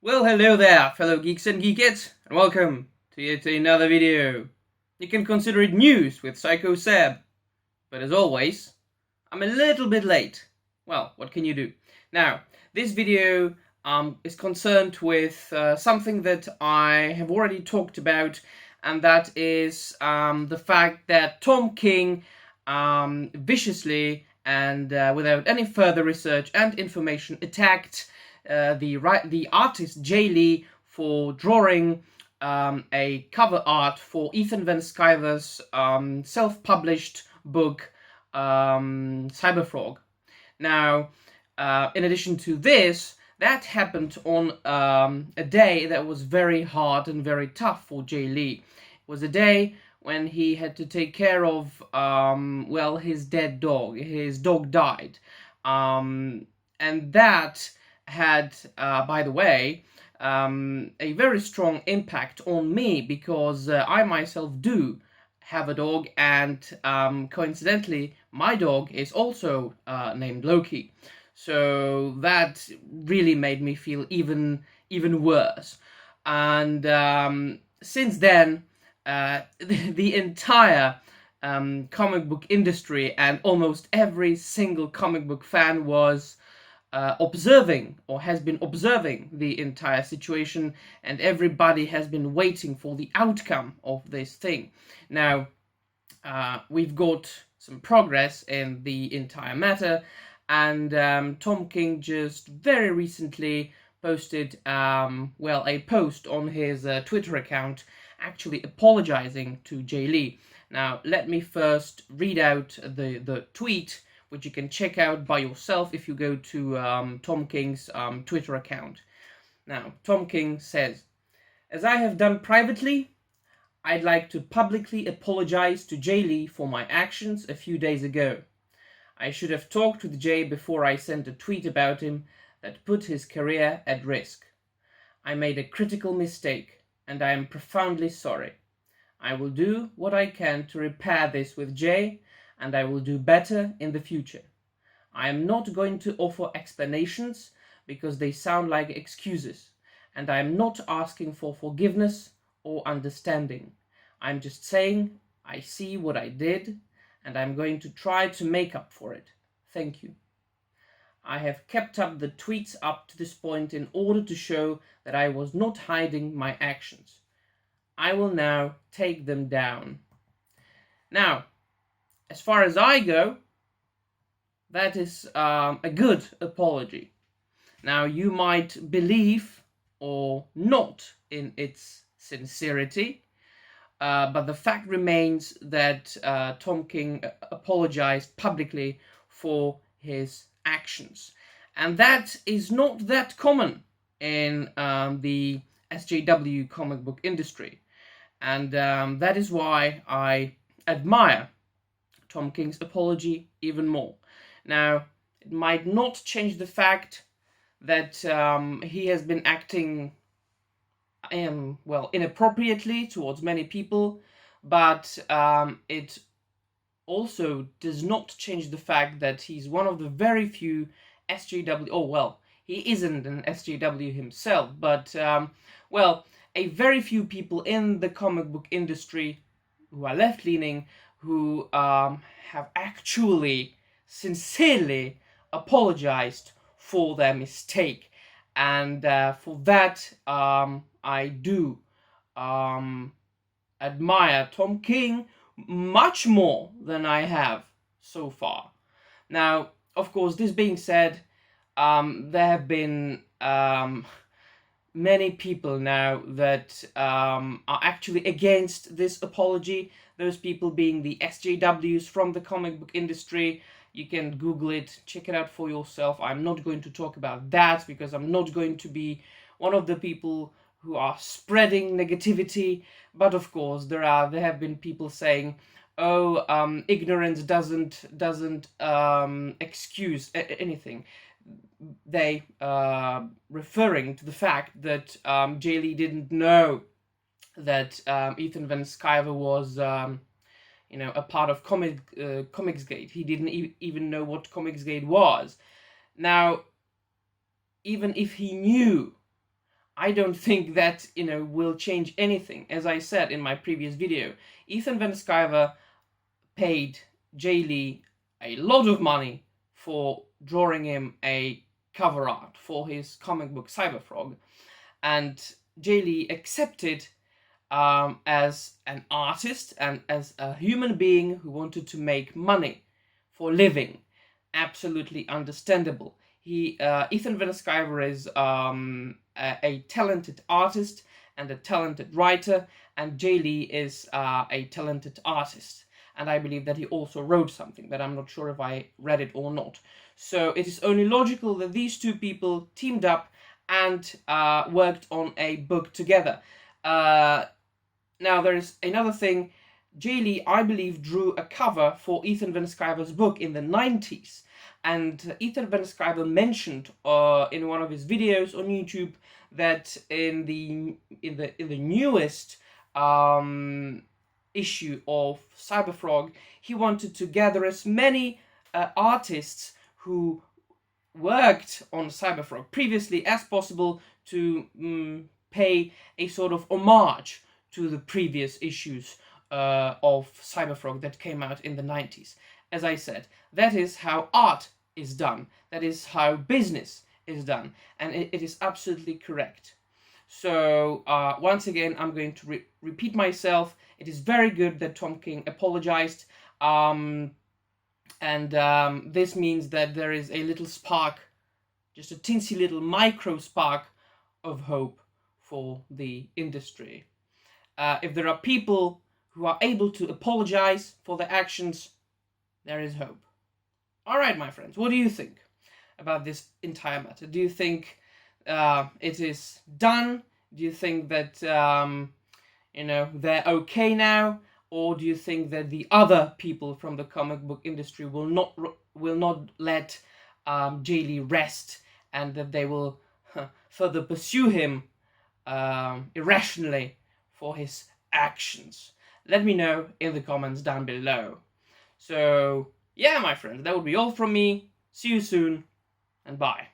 Well, hello there, fellow geeks and geekettes, and welcome to yet another video. You can consider it news with Psycho Seb, but as always, I'm a little bit late. Well, what can you do? Now, this video is concerned with something that I have already talked about, and that is the fact that Tom King viciously and without any further research and information attacked the artist JAE for drawing a cover art for Ethan Van Sciver's self-published book Cyberfrog. Now, in addition to this, that happened on a day that was very hard and very tough for JAE. It was a day when he had to take care of, his dead dog. His dog died. And that had, by the way, a very strong impact on me because I myself do have a dog, and coincidentally, my dog is also named Loki. So that really made me feel even worse. And since then, the entire comic book industry and almost every single comic book fan was observing, or has been observing, the entire situation, and everybody has been waiting for the outcome of this thing. Now, we've got some progress in the entire matter, and Tom King just very recently posted a post on his Twitter account actually apologizing to JAE. Now, let me first read out the tweet, which you can check out by yourself if you go to Tom King's Twitter account. Now, Tom King says, "As I have done privately, I'd like to publicly apologize to JAE for my actions a few days ago. I should have talked with Jay before I sent a tweet about him that put his career at risk. I made a critical mistake, and I am profoundly sorry. I will do what I can to repair this with Jay, and I will do better in the future. I am not going to offer explanations because they sound like excuses, and I am not asking for forgiveness or understanding. I'm just saying I see what I did, and I'm going to try to make up for it. Thank you. I have kept up the tweets up to this point in order to show that I was not hiding my actions. I will now take them down." Now, as far as I go, that is a good apology. Now, you might believe or not in its sincerity, but the fact remains that Tom King apologized publicly for his actions. And that is not that common in the SJW comic book industry. And that is why I admire Tom King's apology even more. Now, it might not change the fact that he has been acting inappropriately towards many people, but it also does not change the fact that he's one of the very few SJW, he isn't an SJW himself, but a very few people in the comic book industry who are left-leaning, who have actually sincerely apologized for their mistake. And for that, I do admire Tom King much more than I have so far. Now, of course, this being said, there have been many people now that are actually against this apology. Those people being the SJWs from the comic book industry. You can Google it, check it out for yourself. I'm not going to talk about that because I'm not going to be one of the people who are spreading negativity. But of course, there have been people saying, ignorance doesn't excuse anything. They referring to the fact that JAE didn't know that Ethan Van Sciver was a part of Comicsgate. He didn't even know what Comicsgate was. Now, even if he knew, I don't think that, will change anything. As I said in my previous video, Ethan Van Sciver paid JAE Lee a lot of money for drawing him a cover art for his comic book Cyberfrog, and JAE Lee accepted as an artist and as a human being who wanted to make money for living. Absolutely understandable. Ethan Van Sciver is a talented artist and a talented writer, and JAE Lee is a talented artist. And I believe that he also wrote something, but I'm not sure if I read it or not. So it is only logical that these two people teamed up and worked on a book together. Now there is another thing. JAE Lee, I believe, drew a cover for Ethan Van Sciver's book in the 90s. And Ethan Van Sciver mentioned in one of his videos on YouTube that in the newest issue of Cyberfrog, he wanted to gather as many artists who worked on Cyberfrog previously as possible to pay a sort of homage to the previous issues of Cyberfrog that came out in the 90s. As I said, that is how art is done. That is how business is done. And it is absolutely correct. So once again, I'm going to repeat myself. It is very good that Tom King apologized. This means that there is a little spark, just a teensy little micro spark of hope for the industry. If there are people who are able to apologize for their actions, there is hope. All right, my friends, what do you think about this entire matter? Do you think it is done? Do you think that they're okay now, or do you think that the other people from the comic book industry will not let JAE Lee rest, and that they will further pursue him irrationally for his actions? Let me know in the comments down below. So yeah, my friends, that would be all from me. See you soon, and bye.